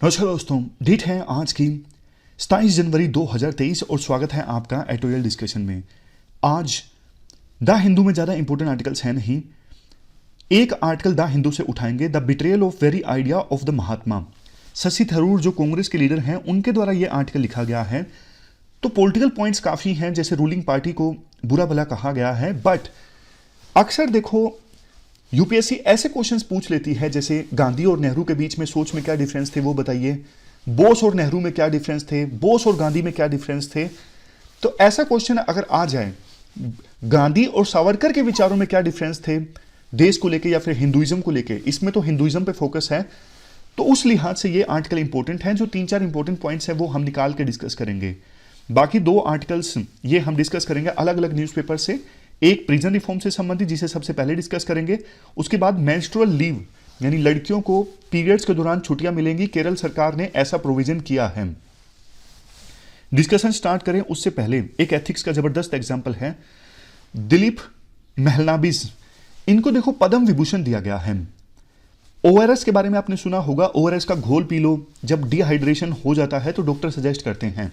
नमस्कार दोस्तों, डेट है आज की 27 जनवरी 2023 और स्वागत है आपका एडिटोरियल डिस्कशन में। आज द हिंदू में ज़्यादा इंपॉर्टेंट आर्टिकल्स हैं नहीं, एक आर्टिकल द हिंदू से उठाएंगे। The betrayal of very idea of the Mahatma. Shashi Tharoor जो कांग्रेस के लीडर हैं, उनके द्वारा यह आर्टिकल लिखा गया है। तो पॉलिटिकल पॉइंट्स काफ़ी हैं, जैसे रूलिंग पार्टी को बुरा भला कहा गया है, बट अक्सर देखो यूपीएससी ऐसे क्वेश्चंस पूछ लेती है, जैसे गांधी और नेहरू के बीच में सोच में क्या डिफरेंस थे वो बताइए, बोस और नेहरू में क्या डिफरेंस थे, बोस और गांधी में क्या डिफरेंस थे। तो ऐसा क्वेश्चन अगर आ जाए, गांधी और सावरकर के विचारों में क्या डिफरेंस थे देश को लेके या फिर हिंदुइज्म को लेके, इसमें तो हिंदुइज्म पे फोकस है, तो उस लिहाज से ये आर्टिकल इंपॉर्टेंट है। जो 3-4 इंपॉर्टेंट पॉइंट्स हैं वो हम निकाल के डिस्कस करेंगे। बाकी 2 आर्टिकल्स ये हम डिस्कस करेंगे अलग अलग न्यूज़पेपर से। एक प्रिजन रिफॉर्म से संबंधित, जिसे सबसे पहले डिस्कस करेंगे। उसके बाद मेंस्ट्रुअल लीव, यानी लड़कियों को पीरियड्स के दौरान छुट्टियां मिलेंगी, केरल सरकार ने ऐसा प्रोविजन किया है। डिस्कशन स्टार्ट करें उससे पहले एक एथिक्स का जबरदस्त एग्जांपल है, दिलीप महलनाबिस। इनको देखो पद्म विभूषण दिया गया है। ओआरएस के बारे में आपने सुना होगा, ओआरएस का घोल पी लो, जब डिहाइड्रेशन हो जाता है तो डॉक्टर सजेस्ट करते हैं।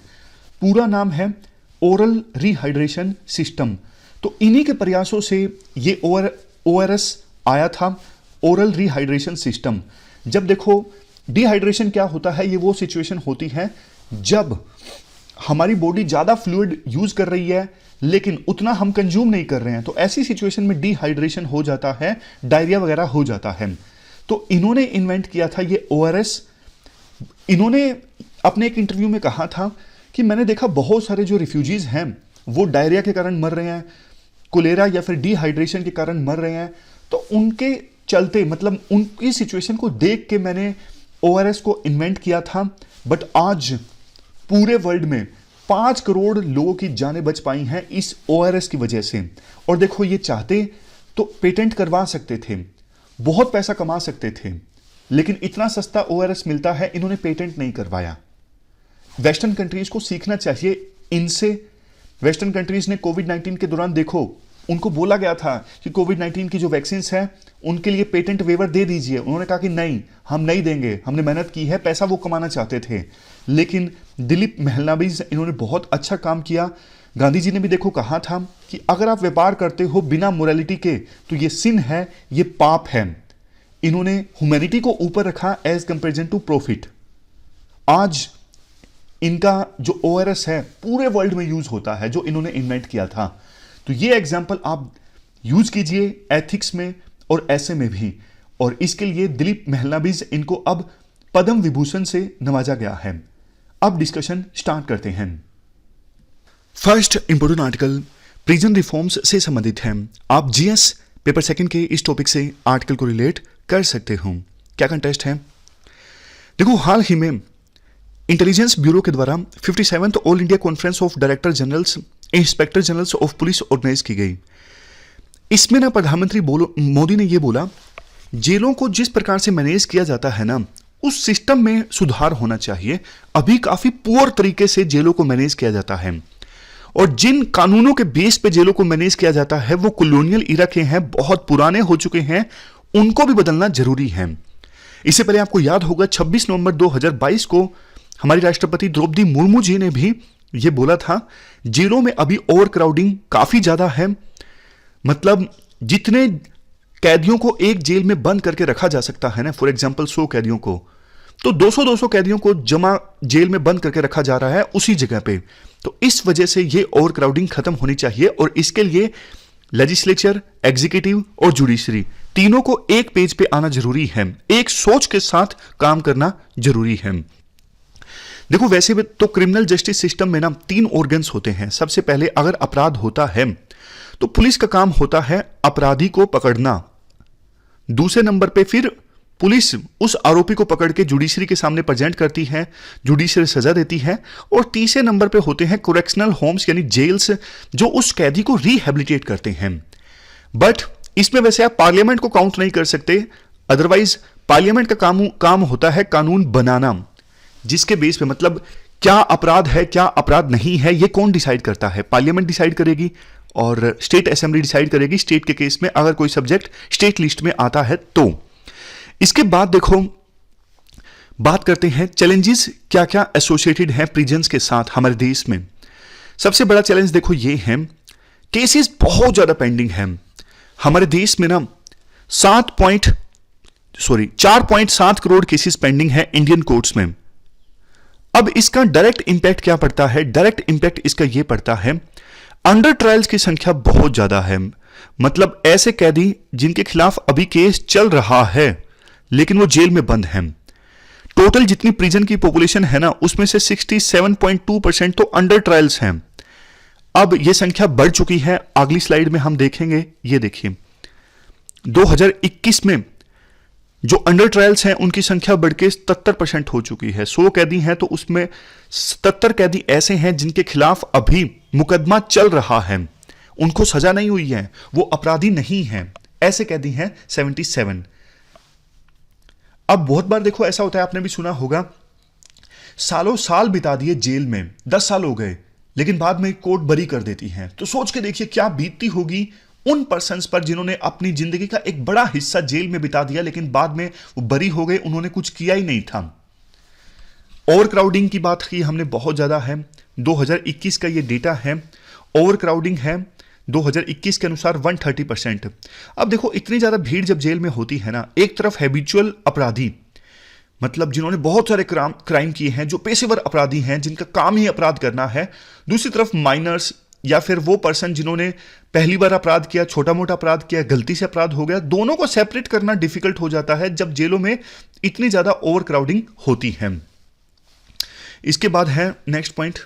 पूरा नाम है ओरल रिहाइड्रेशन सिस्टम। तो इन्हीं के प्रयासों से ये ओआरएस आया था, ओरल रिहाइड्रेशन सिस्टम। जब देखो डिहाइड्रेशन क्या होता है, ये वो सिचुएशन होती है जब हमारी बॉडी ज़्यादा फ्लूइड यूज कर रही है लेकिन उतना हम कंज्यूम नहीं कर रहे हैं, तो ऐसी सिचुएशन में डिहाइड्रेशन हो जाता है, डायरिया वगैरह हो जाता है। तो इन्होंने इन्वेंट किया था ये ओआरएस। इन्होंने अपने एक इंटरव्यू में कहा था कि मैंने देखा बहुत सारे जो रिफ्यूजीज हैं वो डायरिया के कारण मर रहे हैं, कोलेरा या फिर डिहाइड्रेशन के कारण मर रहे हैं, तो उनके चलते, मतलब उनकी सिचुएशन को देख के मैंने ओआरएस को इन्वेंट किया था। बट आज पूरे वर्ल्ड में 5 करोड़ लोगों की जानें बच पाई हैं इस ओआरएस की वजह से। और देखो, ये चाहते तो पेटेंट करवा सकते थे, बहुत पैसा कमा सकते थे, लेकिन इतना सस्ता ओआरएस मिलता है, इन्होंने पेटेंट नहीं करवाया। वेस्टर्न कंट्रीज को सीखना चाहिए इनसे। वेस्टर्न कंट्रीज ने कोविड-19 के दौरान देखो, उनको बोला गया था कि कोविड-19 की जो वैक्सीन है उनके लिए पेटेंट वेवर दे दीजिए। उन्होंने कहा कि नहीं, हम नहीं देंगे, हमने मेहनत की है, पैसा वो कमाना चाहते थे। लेकिन दिलीप महलनाबिस, इन्होंने बहुत अच्छा काम किया। गांधी जी ने भी देखो कहा था कि अगर आप व्यापार करते हो बिना मोरालिटी के तो ये सिन है, ये पाप है। इन्होंने ह्यूमैनिटी को ऊपर रखा एज कंपेरिजन टू प्रॉफिट। आज इनका जो ओआरएस है पूरे वर्ल्ड में यूज होता है, जो इन्होंने इन्वेंट किया था। तो ये एग्जांपल आप यूज कीजिए एथिक्स में और ऐसे में भी। और इसके लिए दिलीप महलनाबिस, इनको अब पद्म विभूषण से नवाजा गया है। अब डिस्कशन स्टार्ट करते हैं। First important article prison reforms से संबंधित है। आप जीएस पेपर सेकंड के इस टॉपिक से आर्टिकल को रिलेट कर सकते हो। क्या कंटेस्ट है? देखो, हाल ही में इंटेलिजेंस ब्यूरो के द्वारा 57th all India conference of director generals inspector generals of police organise की गई। इसमें ना प्रधानमंत्री मोदी ने यह बोला, जेलों को जिस प्रकार से मैनेज किया जाता है ना, उस सिस्टम में सुधार होना चाहिए। अभी काफी पुअर तरीके से जेलों को मैनेज किया जाता है, और जिन कानूनों के बेस पे जेलों को मैनेज किया जाता है वो कॉलोनियल इरा के हैं, बहुत पुराने हो चुके हैं, उनको भी बदलना जरूरी है। इससे पहले आपको याद होगा 26 नवंबर 2022 को हमारी राष्ट्रपति द्रौपदी मुर्मू जी ने भी ये बोला था, जेलों में अभी ओवर क्राउडिंग काफी ज्यादा है। मतलब जितने कैदियों को एक जेल में बंद करके रखा जा सकता है ना, फॉर एग्जांपल 100 कैदियों को, तो 200-200 कैदियों को जमा जेल में बंद करके रखा जा रहा है उसी जगह पे। तो इस वजह से ये ओवर क्राउडिंग खत्म होनी चाहिए, और इसके लिए लेजिस्लेचर, एग्जीक्यूटिव और जुडिशरी तीनों को एक पेज पे आना जरूरी है, एक सोच के साथ काम करना जरूरी है। देखो, वैसे भी तो क्रिमिनल जस्टिस सिस्टम में ना 3 ऑर्गन्स होते हैं। सबसे पहले अगर अपराध होता है तो पुलिस का काम होता है अपराधी को पकड़ना। दूसरे नंबर पे फिर पुलिस उस आरोपी को पकड़ के जुडिशरी के सामने प्रेजेंट करती है, जुडिशरी सजा देती है। और तीसरे नंबर पे होते हैं कोरेक्शनल होम्स, यानी जेल्स, जो उस कैदी को रिहेबिलिटेट करते हैं। बट इसमें वैसे आप पार्लियामेंट को काउंट नहीं कर सकते, अदरवाइज पार्लियामेंट का काम होता है कानून बनाना, जिसके बेस पे, मतलब क्या अपराध है क्या अपराध नहीं है, ये कौन डिसाइड करता है? पार्लियामेंट डिसाइड करेगी और स्टेट असेंबली डिसाइड करेगी, स्टेट के केस में अगर कोई सब्जेक्ट स्टेट लिस्ट में आता है तो। इसके बाद देखो, बात करते हैं चैलेंजेस क्या क्या एसोसिएटेड हैं प्रिजन्स के साथ हमारे देश में। सबसे बड़ा चैलेंज देखो ये है, केसेस बहुत ज्यादा पेंडिंग हैं हमारे देश में ना। 4.7 करोड़ केसेस पेंडिंग है इंडियन कोर्ट्स में। अब इसका डायरेक्ट इंपैक्ट क्या पड़ता है? डायरेक्ट इंपैक्ट इसका यह पड़ता है, अंडर ट्रायल्स की संख्या बहुत ज्यादा है। मतलब ऐसे कैदी जिनके खिलाफ अभी केस चल रहा है लेकिन वो जेल में बंद हैं। टोटल जितनी प्रिजन की पॉपुलेशन है ना, उसमें से 67.2% तो अंडर ट्रायल्स हैं। अब यह संख्या बढ़ चुकी है, अगली स्लाइड में हम देखेंगे। ये देखिए 2021 में जो अंडर ट्रायल्स हैं उनकी संख्या बढ़ के 77% हो चुकी है। 100 कैदी हैं तो उसमें 77 कैदी ऐसे हैं जिनके खिलाफ अभी मुकदमा चल रहा है, उनको सजा नहीं हुई है, वो अपराधी नहीं हैं। ऐसे कैदी हैं 77। अब बहुत बार देखो ऐसा होता है, आपने भी सुना होगा, सालों साल बिता दिए जेल में, 10 साल हो गए, लेकिन बाद में कोर्ट बरी कर देती है। तो सोच के देखिए क्या बीतती होगी उन पर्सन्स पर जिन्होंने अपनी जिंदगी का एक बड़ा हिस्सा जेल में बिता दिया लेकिन बाद में वो बरी हो गए, उन्होंने कुछ किया ही नहीं था। ओवर क्राउडिंग की बात की हमने बहुत ज्यादा है। 2021 का ये डेटा है, ओवर क्राउडिंग है 2021 के अनुसार 130%। अब देखो इतनी ज्यादा भीड़ जब जेल में होती है ना, एक तरफ हैबिचुअल अपराधी, मतलब जिन्होंने बहुत सारे क्राइम किए हैं, जो पेशेवर अपराधी हैं जिनका काम ही अपराध करना है, दूसरी तरफ माइनर्स या फिर वो पर्सन जिन्होंने पहली बार अपराध किया, छोटा मोटा अपराध किया, गलती से अपराध हो गया। दोनों को सेपरेट करना डिफिकल्ट हो जाता है जब जेलों में इतनी ज्यादा ओवर क्राउडिंग होती है। इसके बाद है next point,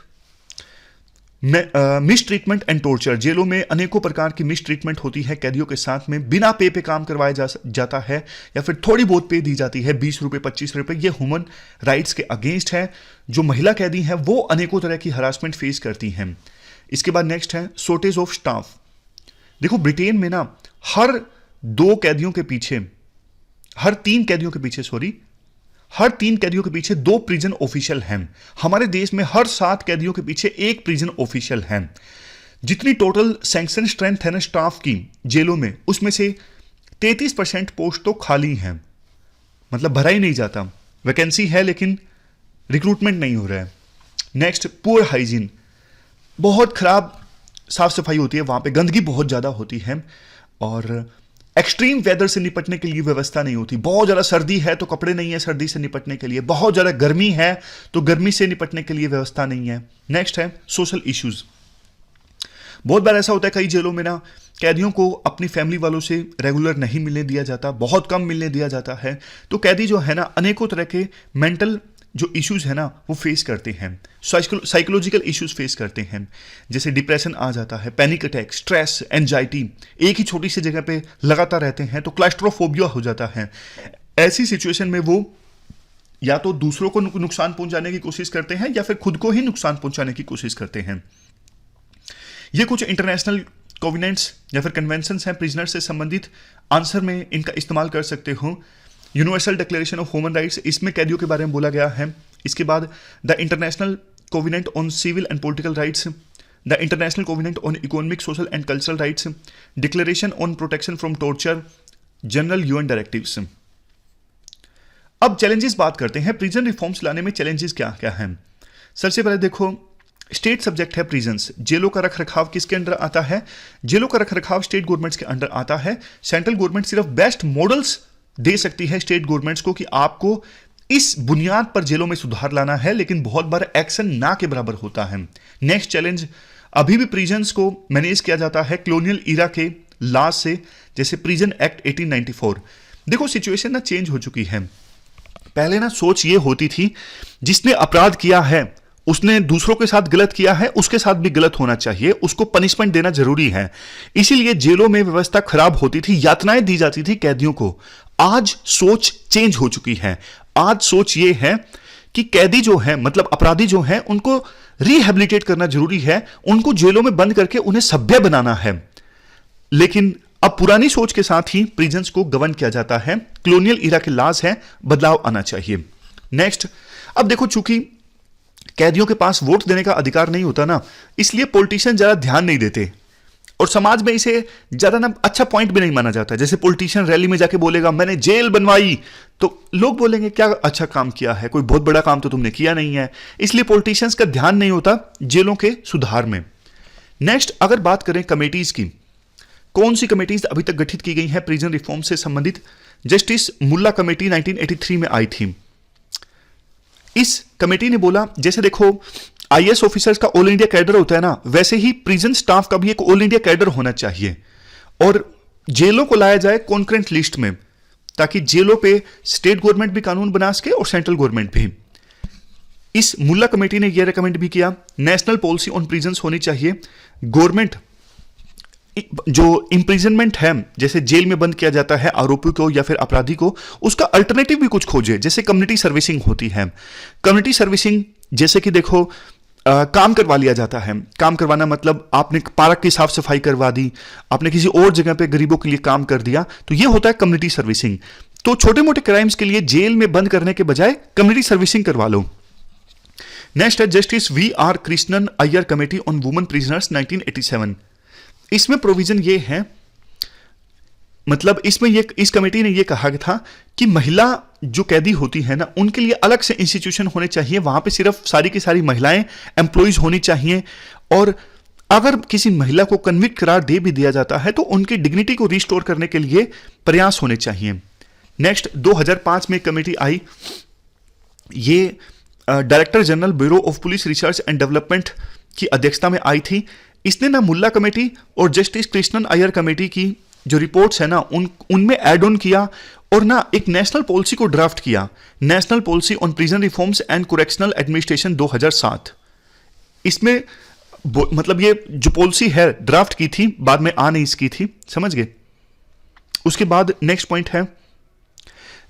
miss treatment and torture. जेलों में अनेकों प्रकार की मिस ट्रीटमेंट होती है कैदियों के साथ में, बिना पे पे काम करवाया जाता है या फिर थोड़ी बहुत पे दी जाती है, 20 रुपए 25 रुपए। ये ह्यूमन राइट्स के अगेंस्ट है। जो महिला कैदी हैं वो अनेकों तरह की हरासमेंट फेस करती हैं। इसके बाद नेक्स्ट है शॉर्टेज ऑफ स्टाफ। देखो ब्रिटेन में ना हर 3 कैदियों के पीछे 2 प्रिजन ऑफिशियल हैं। हमारे देश में हर 7 कैदियों के पीछे 1 प्रिजन ऑफिशियल है। जितनी टोटल सैंक्शन स्ट्रेंथ है ना स्टाफ की जेलों में, उसमें से 33% पोस्ट तो खाली हैं, मतलब भरा ही नहीं जाता। वैकेंसी है लेकिन रिक्रूटमेंट नहीं हो रहा है। नेक्स्ट पुअर हाइजीन, बहुत खराब साफ सफाई होती है, वहां पे गंदगी बहुत ज्यादा होती है और एक्सट्रीम वेदर से निपटने के लिए व्यवस्था नहीं होती। बहुत ज्यादा सर्दी है तो कपड़े नहीं है सर्दी से निपटने के लिए, बहुत ज्यादा गर्मी है तो गर्मी से निपटने के लिए व्यवस्था नहीं है। नेक्स्ट है सोशल इश्यूज। बहुत बार ऐसा होता है कई जेलों में ना कैदियों को अपनी फैमिली वालों से रेगुलर नहीं मिलने दिया जाता, बहुत कम मिलने दिया जाता है। तो कैदी जो है ना अनेकों तरह के मेंटल जो इश्यूज है ना वो फेस करते हैं, साइकोलॉजिकल इश्यूज फेस करते हैं, जैसे डिप्रेशन आ जाता है, पैनिक अटैक, स्ट्रेस, एंजाइटी, एक ही छोटी सी जगह पे लगातार रहते हैं तो क्लास्ट्रोफोबिया हो जाता है। ऐसी सिचुएशन में वो या तो दूसरों को नुकसान पहुंचाने की कोशिश करते हैं या फिर खुद को ही नुकसान पहुंचाने की कोशिश करते हैं। ये कुछ इंटरनेशनल कोवेनेंट्स या फिर कन्वेंशंस हैं प्रिजनर से संबंधित, आंसर में इनका इस्तेमाल कर सकते हो। Universal declaration of human rights, इसमें कैदियों के बारे में बोला गया है। इसके बाद the international covenant on civil and political rights, the international covenant on economic social and cultural rights, declaration on protection from torture, general UN directives. अब चैलेंजेस बात करते हैं, प्रिजन रिफॉर्म्स लाने में चैलेंजेस क्या क्या हैं। सबसे पहले देखो स्टेट सब्जेक्ट है प्रिजन्स। जेलों का रख रखाव किसके अंडर आता है? जेलों का रख रखाव स्टेट गवर्नमेंट्स के अंडर आता है। सेंट्रल गवर्नमेंट सिर्फ बेस्ट मॉडल्स दे सकती है स्टेट गवर्नमेंट्स को कि आपको इस बुनियाद पर जेलों में सुधार लाना है, लेकिन बहुत बार एक्शन ना के बराबर होता है। नेक्स्ट चैलेंज, अभी भी प्रिजन्स को मैनेज किया जाता है कॉलोनियल इरा के लॉ से, जैसे प्रिजन एक्ट 1894। देखो सिचुएशन ना चेंज हो चुकी है। पहले ना सोच ये होती थी जिसने अपराध किया है उसने दूसरों के साथ गलत किया है, उसके साथ भी गलत होना चाहिए, उसको पनिशमेंट देना जरूरी है। इसीलिए जेलों में व्यवस्था खराब होती थी, यातनाएं दी जाती थी कैदियों को। आज सोच चेंज हो चुकी है। आज सोच ये है कि कैदी जो है, मतलब अपराधी जो है, उनको रिहेबिलिटेट करना जरूरी है, उनको जेलों में बंद करके उन्हें सभ्य बनाना है। लेकिन अब पुरानी सोच के साथ ही प्रिजन्स को गवर्न किया जाता है, कॉलोनियल इरा के लॉज है, बदलाव आना चाहिए। नेक्स्ट, अब देखो चूंकि कैदियों के पास वोट देने का अधिकार नहीं होता ना, इसलिए पॉलिटिशियन ज्यादा ध्यान नहीं देते और समाज में इसे ज्यादा ना अच्छा पॉइंट भी नहीं माना जाता। जैसे पॉलिटिशियन रैली में जाके बोलेगा मैंने जेल बनवाई, तो लोग बोलेंगे क्या अच्छा काम किया है, कोई बहुत बड़ा काम तो तुमने किया नहीं है। इसलिए पॉलिटिशियंस का ध्यान नहीं होता जेलों के सुधार में। नेक्स्ट, अगर बात करें कमेटीज की, कौन सी कमेटीज अभी तक गठित की गई हैं प्रिजन रिफॉर्म से संबंधित? जस्टिस मुल्ला कमेटी 1983 में आई थी। इस कमेटी ने बोला, जैसे देखो आईएएस ऑफिसर्स का ऑल इंडिया कैडर होता है ना, वैसे ही प्रिजन स्टाफ का भी एक ऑल इंडिया कैडर होना चाहिए और जेलों को लाया जाए कॉन्करेंट लिस्ट में, ताकि जेलों पे स्टेट गवर्नमेंट भी कानून बना सके और सेंट्रल गवर्नमेंट भी। इस मुल्ला कमेटी ने यह रिकमेंड भी किया नेशनल पॉलिसी ऑन प्रिजन्स होनी चाहिए। गवर्नमेंट जो इंप्रिजनमेंट है, जैसे जेल में बंद किया जाता है आरोपी को या फिर अपराधी को, उसका अल्टरनेटिव भी कुछ खोजे। जैसे कम्युनिटी सर्विसिंग होती है। कम्युनिटी सर्विसिंग जैसे कि देखो काम करवा लिया जाता है। काम करवाना मतलब आपने पार्क की साफ सफाई करवा दी, आपने किसी और जगह पे गरीबों के लिए काम कर दिया, तो ये होता है कम्युनिटी सर्विसिंग। तो छोटे मोटे क्राइम्स के लिए जेल में बंद करने के बजाय कम्युनिटी सर्विसिंग करवा लो। नेक्स्ट है justice VR. Krishnan Iyer committee on women prisoners 1987। इसमें प्रोविजन ये है, मतलब इसमें ये इस कमेटी ने ये कहा था कि महिला जो कैदी होती है ना, उनके लिए अलग से इंस्टीट्यूशन होने चाहिए। वहां पे सिर्फ सारी की सारी महिलाएं एम्प्लॉइज होनी चाहिए, और अगर किसी महिला को कन्विक्ट करार दे भी दिया जाता है तो उनकी डिग्निटी को रिस्टोर करने के लिए प्रयास होने चाहिए। नेक्स्ट 2005 में कमेटी आई, ये director general bureau of police research and development की अध्यक्षता में आई थी। इसने ना मुल्ला कमेटी और जस्टिस कृष्णन अय्यर कमेटी की जो रिपोर्ट्स है ना, उनमें एड ऑन किया और ना एक नेशनल पॉलिसी को ड्राफ्ट किया, national policy on prison reforms and correctional administration 2007। इसमें मतलब ये जो पॉलिसी है ड्राफ्ट की थी, बाद में आ नहीं इसकी थी, समझ गए। उसके बाद नेक्स्ट पॉइंट है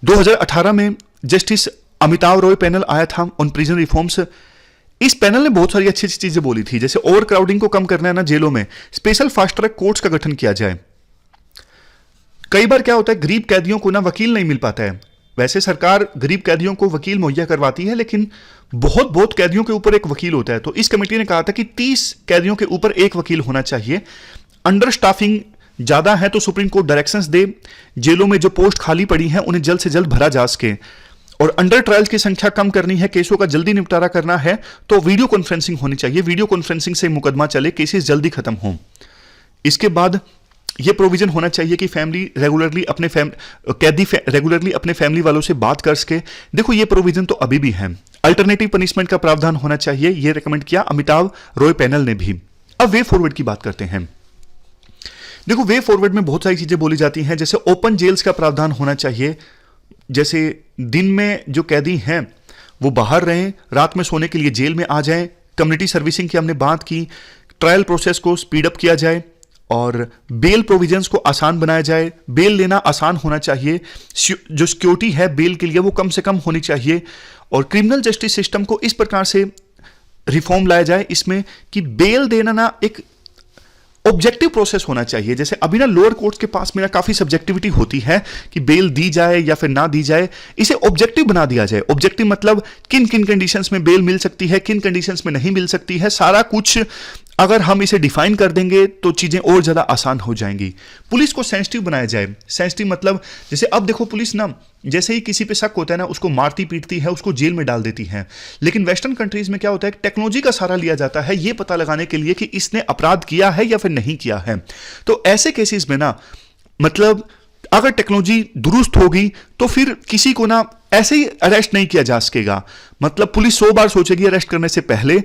2018 में जस्टिस अमिताभ रॉय पैनल आया था ऑन प्रिजन रिफॉर्म्स। इस पैनल ने बहुत सारी अच्छी अच्छी चीजें बोली थी, जैसे ओवर क्राउडिंग को कम करना है ना जेलों में, स्पेशल फास्ट ट्रैक कोर्ट्स का गठन किया जाए। कई बार क्या होता है, गरीब कैदियों को ना वकील नहीं मिल पाता है। वैसे सरकार गरीब कैदियों को वकील मुहैया करवाती है, लेकिन बहुत कैदियों के ऊपर एक वकील होता है। तो इस कमेटी ने कहा था कि 30 कैदियों के ऊपर एक वकील होना चाहिए। अंडर स्टाफिंग ज्यादा है तो सुप्रीम कोर्ट डायरेक्शंस दे, जेलों में जो पोस्ट खाली पड़ी हैं उन्हें जल्द से जल्द भरा जा सके। और अंडर ट्रायल्स की संख्या कम करनी है, केसों का जल्दी निपटारा करना है तो वीडियो कॉन्फ्रेंसिंग होनी चाहिए। वीडियो कॉन्फ्रेंसिंग से मुकदमा चले, केसेस जल्दी खत्म हो। इसके बाद यह प्रोविजन होना चाहिए कि फैमिली रेगुलरली अपने कैदी रेगुलरली अपने फैमिली वालों से बात कर सके। देखो ये प्रोविजन तो अभी भी है। अल्टरनेटिव पनिशमेंट का प्रावधान होना चाहिए, यह रिकमेंड किया अमिताभ रॉय पैनल ने भी। अब वे फॉरवर्ड की बात करते हैं। देखो वे फॉरवर्ड में बहुत सारी चीजें बोली जाती हैं, जैसे ओपन जेल्स का प्रावधान होना चाहिए। जैसे दिन में जो कैदी हैं वो बाहर रहें, रात में सोने के लिए जेल में आ जाएं। कम्युनिटी सर्विसिंग की हमने बात की, ट्रायल प्रोसेस को स्पीड अप किया जाए और बेल प्रोविजंस को आसान बनाया जाए। बेल लेना आसान होना चाहिए, जो सिक्योरिटी है बेल के लिए वो कम से कम होनी चाहिए। और क्रिमिनल जस्टिस सिस्टम को इस प्रकार से रिफॉर्म लाया जाए इसमें कि बेल देना ना एक ऑब्जेक्टिव प्रोसेस होना चाहिए। जैसे अभी ना लोअर कोर्ट्स के पास में ना काफी सब्जेक्टिविटी होती है कि बेल दी जाए या फिर ना दी जाए, इसे ऑब्जेक्टिव बना दिया जाए। ऑब्जेक्टिव मतलब किन किन कंडीशंस में बेल मिल सकती है, किन कंडीशंस में नहीं मिल सकती है, सारा कुछ अगर हम इसे डिफाइन कर देंगे तो चीजें और ज्यादा आसान हो जाएंगी। पुलिस को सेंसिटिव बनाया जाए। सेंसिटिव मतलब जैसे अब देखो पुलिस ना जैसे ही किसी पे शक होता है ना, उसको मारती पीटती है, उसको जेल में डाल देती है। लेकिन वेस्टर्न कंट्रीज में क्या होता है, टेक्नोलॉजी का सहारा लिया जाता है ये पता लगाने के लिए कि इसने अपराध किया है या फिर नहीं किया है। तो ऐसे केसेस में ना मतलब अगर टेक्नोलॉजी दुरुस्त होगी तो फिर किसी को ना ऐसे ही अरेस्ट नहीं किया जा सकेगा। मतलब पुलिस 100 बार सोचेगी अरेस्ट करने से पहले,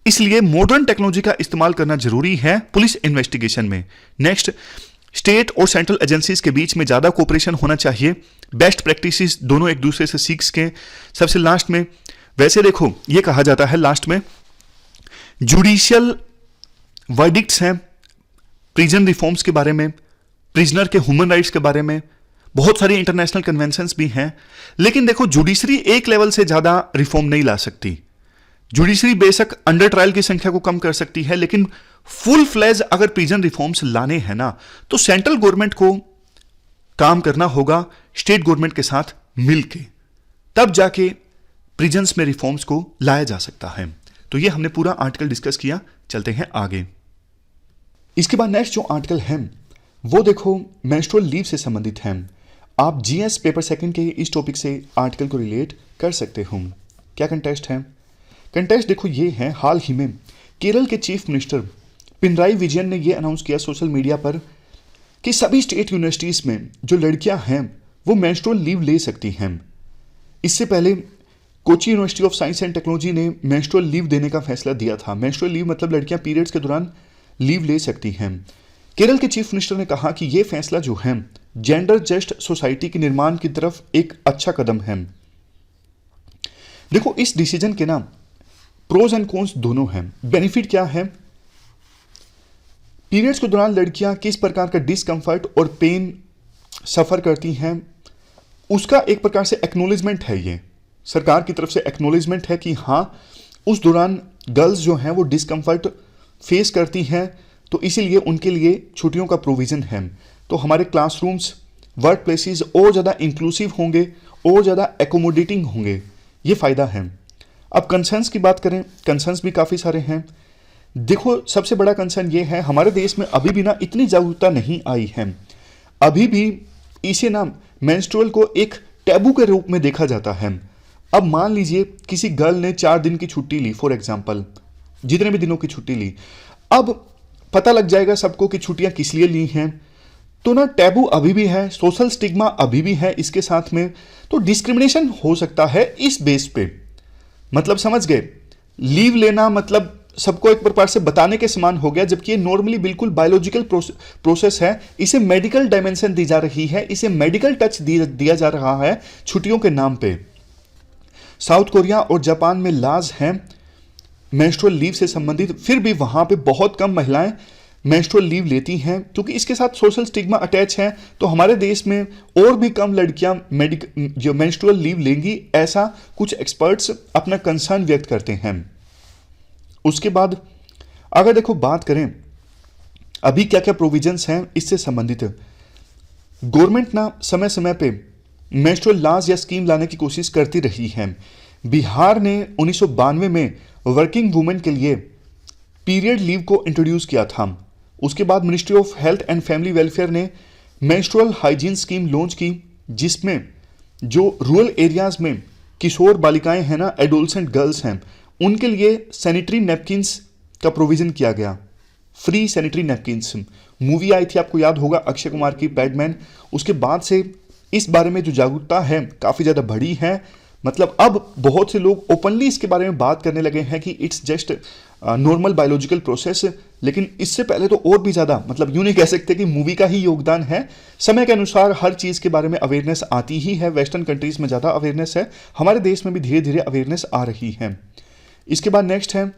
इसलिए मॉडर्न टेक्नोलॉजी का इस्तेमाल करना जरूरी है पुलिस इन्वेस्टिगेशन में। नेक्स्ट, स्टेट और सेंट्रल एजेंसीज के बीच में ज्यादा कोऑपरेशन होना चाहिए। बेस्ट प्रैक्टिसेस दोनों एक दूसरे से सीख सकें। सबसे लास्ट में वैसे देखो ये कहा जाता है लास्ट में जुडिशियल वर्डिक्ट्स हैं प्रिजन रिफॉर्म्स के बारे में, प्रिजनर के ह्यूमन राइट्स के बारे में, बहुत सारी इंटरनेशनल कन्वेंशंस भी हैं। लेकिन देखो जुडिशरी एक लेवल से ज्यादा रिफॉर्म नहीं ला सकती। जुडिशरी बेशक अंडर ट्रायल की संख्या को कम कर सकती है, लेकिन फुल फ्लेज अगर प्रिजन रिफॉर्म्स लाने हैं ना तो सेंट्रल गवर्नमेंट को काम करना होगा स्टेट गवर्नमेंट के साथ मिलके, तब जाके प्रिजन्स में रिफॉर्म्स को लाया जा सकता है। तो ये हमने पूरा आर्टिकल डिस्कस किया, चलते हैं आगे। इसके बाद नेक्स्ट जो आर्टिकल है वो देखो मेंस्ट्रुअल लीव से संबंधित है। आप जीएस पेपर सेकंड के इस टॉपिक से आर्टिकल को रिलेट कर सकते हो। क्या कंटेस्ट है? कंटेस्ट देखो ये है, हाल ही में केरल के चीफ मिनिस्टर पिनराई विजयन ने ये अनाउंस किया सोशल मीडिया पर कि सभी स्टेट यूनिवर्सिटीज में जो लड़कियां हैं वो मेंस्ट्रुअल लीव ले सकती हैं। इससे पहले Kochi university of science and technology ने मेंस्ट्रुअल लीव देने का फैसला दिया था। मेंस्ट्रुअल लीव मतलब लड़कियां पीरियड्स के दौरान लीव ले सकती हैं। केरल के चीफ मिनिस्टर ने कहा कि यह फैसला जो है जेंडर जस्ट सोसाइटी के निर्माण की तरफ एक अच्छा कदम है। देखो इस डिसीजन के ना प्रोज एंड कॉन्स दोनों हैं। बेनिफिट क्या है? पीरियड्स के दौरान लड़कियां किस प्रकार का डिस्कंफर्ट और पेन सफर करती हैं उसका एक प्रकार से एक्नॉलेजमेंट है। ये सरकार की तरफ से एक्नॉलेजमेंट है कि हाँ उस दौरान गर्ल्स जो हैं वो डिस्कंफर्ट फेस करती हैं, तो इसीलिए उनके लिए छुट्टियों का प्रोविज़न है। तो हमारे क्लासरूम्स, वर्क प्लेसेस और ज़्यादा इंक्लूसिव होंगे और ज़्यादा एकोमोडेटिंग होंगे, ये फ़ायदा है। अब कंसर्न्स की बात करें, कंसर्न्स भी काफ़ी सारे हैं। देखो सबसे बड़ा कंसर्न ये है, हमारे देश में अभी भी ना इतनी जागरूकता नहीं आई है। अभी भी इसे ना मेंस्ट्रुअल को एक टैबू के रूप में देखा जाता है। अब मान लीजिए किसी गर्ल ने 4 दिन की छुट्टी ली, फॉर एग्जाम्पल जितने भी दिनों की छुट्टी ली, अब पता लग जाएगा सबको कि छुट्टियां किस लिए ली हैं। तो ना टैबू अभी भी है, सोशल स्टिग्मा अभी भी है इसके साथ में, तो डिस्क्रिमिनेशन हो सकता है इस बेस पे। मतलब समझ गए, लीव लेना मतलब सबको एक प्रकार से बताने के समान हो गया, जबकि ये नॉर्मली बिल्कुल बायोलॉजिकल प्रोसेस है। इसे मेडिकल डायमेंशन दी जा रही है, इसे मेडिकल टच दिया जा रहा है छुट्टियों के नाम पे। साउथ कोरिया और जापान में लाज हैं मेंस्ट्रुअल लीव से संबंधित, फिर भी वहां पे बहुत कम महिलाएं मेंस्ट्रुअल लीव लेती हैं क्योंकि इसके साथ सोशल स्टिग्मा अटैच है। तो हमारे देश में और भी कम लड़कियां जो मेंस्ट्रुअल लीव लेंगी, ऐसा कुछ एक्सपर्ट्स अपना कंसर्न व्यक्त करते हैं। उसके बाद अगर देखो बात करें अभी क्या क्या प्रोविजंस हैं इससे संबंधित, गवर्नमेंट ना समय समय पे मेंस्ट्रुअल लॉज या स्कीम लाने की कोशिश करती रही है। बिहार ने 1992 में वर्किंग वुमेन के लिए पीरियड लीव को इंट्रोड्यूस किया था। उसके बाद ministry of health and family welfare ने मेंस्ट्रुअल हाइजीन स्कीम लॉन्च की, जिसमें जो रूरल एरियाज में किशोर बालिकाएं हैं ना, एडोलसेंट गर्ल्स हैं, उनके लिए सैनिटरी नैपकिन्स का प्रोविजन किया गया, फ्री सैनिटरी नैपकिन्स। मूवी आई थी आपको याद होगा अक्षय कुमार की, पैडमैन। उसके बाद से इस बारे में जो जागरूकता है काफ़ी ज़्यादा बढ़ी है। मतलब अब बहुत से लोग ओपनली इसके बारे में बात करने लगे हैं कि it's just normal biological process. लेकिन इससे पहले तो और भी ज़्यादा, मतलब यूँ नहीं कह सकते कि मूवी का ही योगदान है। समय के अनुसार हर चीज़ के बारे में अवेयरनेस आती ही है। वेस्टर्न कंट्रीज़ में ज़्यादा अवेयरनेस है, हमारे देश में भी धीरे धीरे अवेयरनेस आ रही है। इसके बाद नेक्स्ट है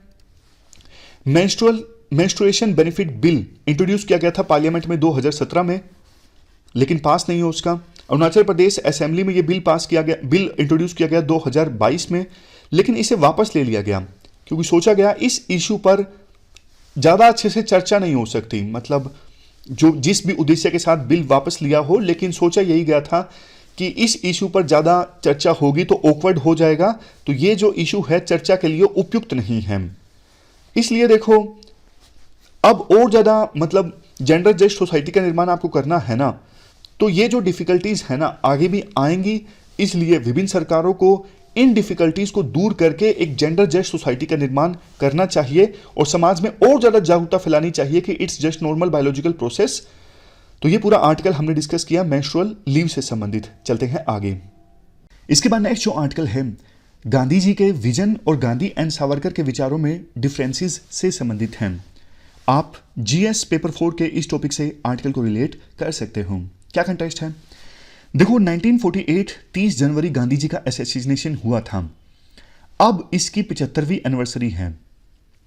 मेंस्ट्रुएशन बेनिफिट बिल इंट्रोड्यूस किया गया था पार्लियामेंट में 2017 में, लेकिन पास नहीं हो उसका। अरुणाचल प्रदेश असेंबली में ये बिल इंट्रोड्यूस किया गया 2022 में, लेकिन इसे वापस ले लिया गया क्योंकि सोचा गया इस इशू पर ज़्यादा अच्छे से चर्चा नहीं हो सकती। मतलब जो जिस भी उद्देश्य के साथ बिल वापस लिया हो, लेकिन सोचा यही गया था कि इस इशू पर ज़्यादा चर्चा होगी तो ऑकवर्ड हो जाएगा, तो ये जो इशू है चर्चा के लिए उपयुक्त नहीं है। इसलिए देखो अब और ज़्यादा मतलब जेंडर जस्ट सोसाइटी का निर्माण आपको करना है ना, तो ये जो डिफ़िकल्टीज़ है ना आगे भी आएंगी। इसलिए विभिन्न सरकारों को इन डिफ़िकल्टीज़ को दूर करके एक जेंडर जस्ट सोसाइटी का निर्माण करना चाहिए और समाज में और ज़्यादा जागरूकता फैलानी चाहिए कि it's just normal biological process. तो ये पूरा आर्टिकल हमने डिस्कस किया मेंस्ट्रुअल लीव से संबंधित। चलते हैं आगे। इसके बाद नेक्स्ट जो आर्टिकल है गांधी जी के विजन और गांधी एंड सावरकर के विचारों में डिफरेंसेस से संबंधित हैं। आप जीएस पेपर 4 के इस टॉपिक से आर्टिकल को रिलेट कर सकते हो। क्या कंटेस्ट है? देखो 1948 30 जनवरी गांधी जी का असैसिनेशन हुआ था। अब इसकी 75वीं एनिवर्सरी है।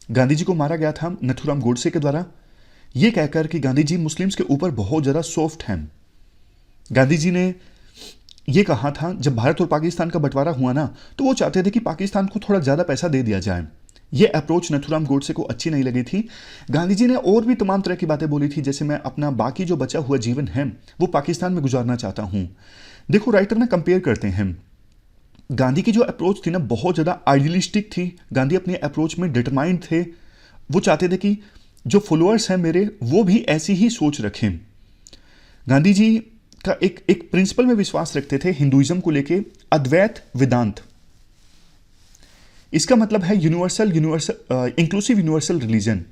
गांधी जी को मारा गया था नथुराम गोडसे के द्वारा, यह कहकर कि गांधी जी मुस्लिम्स के ऊपर बहुत ज़्यादा सॉफ्ट हैं। गांधी जी ने यह कहा था जब भारत और पाकिस्तान का बंटवारा हुआ ना, तो वो चाहते थे कि पाकिस्तान को थोड़ा ज़्यादा पैसा दे दिया जाए। यह अप्रोच नथुराम गोडसे को अच्छी नहीं लगी थी। गांधी जी ने और भी तमाम तरह की बातें बोली थी, जैसे मैं अपना बाकी जो बचा हुआ जीवन है वो पाकिस्तान में गुजारना चाहता हूँ। देखो राइटर ना कंपेयर करते हैं, गांधी की जो अप्रोच थी ना बहुत ज़्यादा आइडियलिस्टिक थी। गांधी अपने अप्रोच में डिटरमाइंड थे। वो चाहते थे कि जो फॉलोअर्स हैं मेरे वो भी ऐसी ही सोच रखें। गांधी जी का एक प्रिंसिपल में विश्वास रखते थे हिंदुइज्म को लेके, अद्वैत वेदांत। इसका मतलब है universal inclusive universal religion.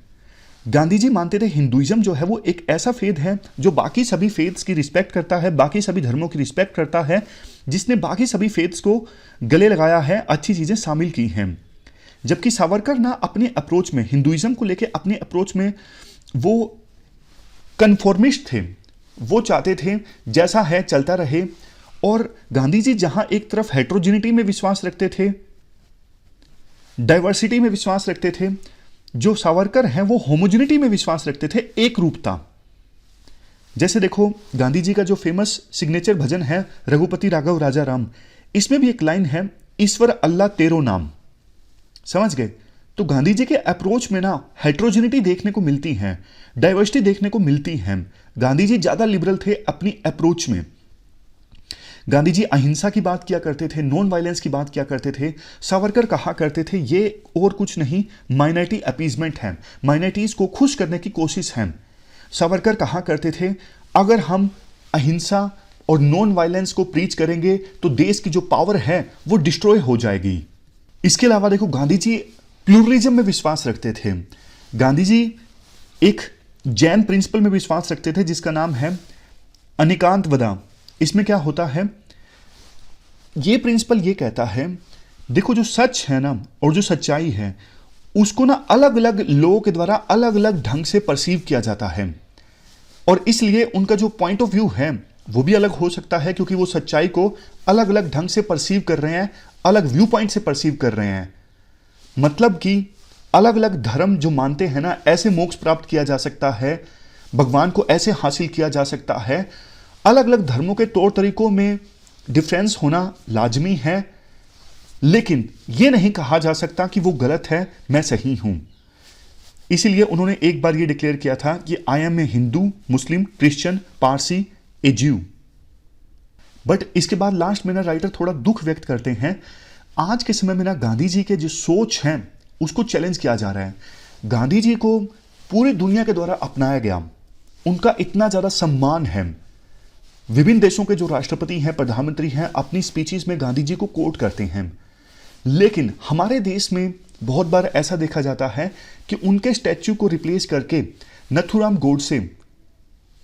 Gandhi ji मानते थे हिंदुइज्म जो है वो एक ऐसा फेथ है जो बाकी सभी फेथ्स की रिस्पेक्ट करता है, बाकी सभी धर्मों की रिस्पेक्ट करता है, जिसने बाकी सभी फेथ्स को गले लगाया है, अच्छी चीजें शामिल की हैं। जबकि सावरकर ना अपने अप्रोच में हिंदुइज्म को लेके अपने अप्रोच में वो कन्फॉर्मिस्ट थे। वो चाहते थे जैसा है चलता रहे। और गांधी जी जहां एक तरफ हेट्रोजिनिटी में विश्वास रखते थे, डाइवर्सिटी में विश्वास रखते थे, जो सावरकर हैं वो होमोजिनिटी में विश्वास रखते थे, एक रूपता। जैसे देखो गांधी जी का जो फेमस सिग्नेचर भजन है रघुपति राघव राजा राम, इसमें भी एक लाइन है, ईश्वर अल्लाह तेरो नाम। समझ गए? तो गांधी जी के अप्रोच में ना हेट्रोजिनिटी देखने को मिलती है, डाइवर्सिटी देखने को मिलती है। गांधी जी ज्यादा लिबरल थे अपनी अप्रोच में। गांधी जी अहिंसा की बात किया करते थे, नॉन वायलेंस की बात किया करते थे। सावरकर कहा करते थे ये और कुछ नहीं, माइनॉरिटी अपीजमेंट है, माइनॉरिटीज को खुश करने की कोशिश है। सावरकर कहा करते थे अगर हम अहिंसा और नॉन वायलेंस को प्रीच करेंगे तो देश की जो पावर है वो डिस्ट्रॉय हो जाएगी। इसके अलावा देखो गांधी जी प्लूरलिज्म में विश्वास रखते थे। गांधी जी एक जैन प्रिंसिपल में विश्वास रखते थे जिसका नाम है अनिकांतवदा। इसमें क्या होता है, ये प्रिंसिपल ये कहता है देखो जो सच है ना और जो सच्चाई है उसको ना अलग अलग लोगों के द्वारा अलग अलग ढंग से परसीव किया जाता है, और इसलिए उनका जो पॉइंट ऑफ व्यू है वो भी अलग हो सकता है, क्योंकि वो सच्चाई को अलग अलग ढंग से परसीव कर रहे हैं, अलग व्यू पॉइंट से परसीव कर रहे हैं। मतलब कि अलग अलग धर्म जो मानते हैं ना ऐसे मोक्ष प्राप्त किया जा सकता है, भगवान को ऐसे हासिल किया जा सकता है। अलग अलग धर्मों के तौर तरीकों में डिफरेंस होना लाजमी है, लेकिन यह नहीं कहा जा सकता कि वो गलत है, मैं सही हूं। इसीलिए उन्होंने एक बार ये डिक्लेयर किया था कि I am a Hindu, Muslim, Christian, Parsi, a Jew. But इसके बाद लास्ट में ना राइटर थोड़ा दुख व्यक्त करते हैं, आज के समय में ना गांधी जी के जो सोच है उसको चैलेंज किया जा रहा है। गांधी जी को पूरी दुनिया के द्वारा अपनाया गया, उनका इतना ज्यादा सम्मान है। विभिन्न देशों के जो राष्ट्रपति हैं, प्रधानमंत्री हैं, अपनी स्पीचेस में गांधी जी को कोट करते हैं। लेकिन हमारे देश में बहुत बार ऐसा देखा जाता है कि उनके स्टैच्यू को रिप्लेस करके नथुराम गोडसे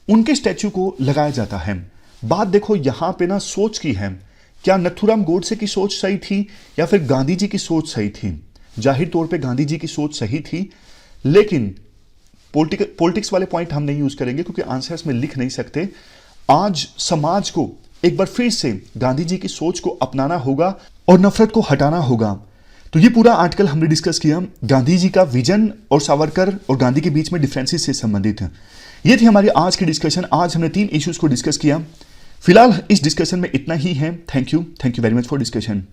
उनके स्टैच्यू को लगाया जाता है। बात देखो यहां पे ना सोच की है, क्या नथुराम गोडसे की सोच सही थी या फिर गांधी जी की सोच सही थी? जाहिर तौर पे गांधी जी की सोच सही थी, लेकिन पॉलिटिक्स वाले पॉइंट हम नहीं यूज करेंगे क्योंकि आंसर्स में लिख नहीं सकते। आज समाज को एक बार फिर से गांधी जी की सोच को अपनाना होगा और नफरत को हटाना होगा। तो ये पूरा आर्टिकल हमने डिस्कस किया गांधी जी का विजन और सावरकर और गांधी के बीच में डिफरेंसेस से संबंधित है। ये थी हमारी आज की डिस्कशन। आज हमने 3 इश्यूज को डिस्कस किया। फिलहाल इस डिस्कशन में इतना ही है। Thank you very much for discussion.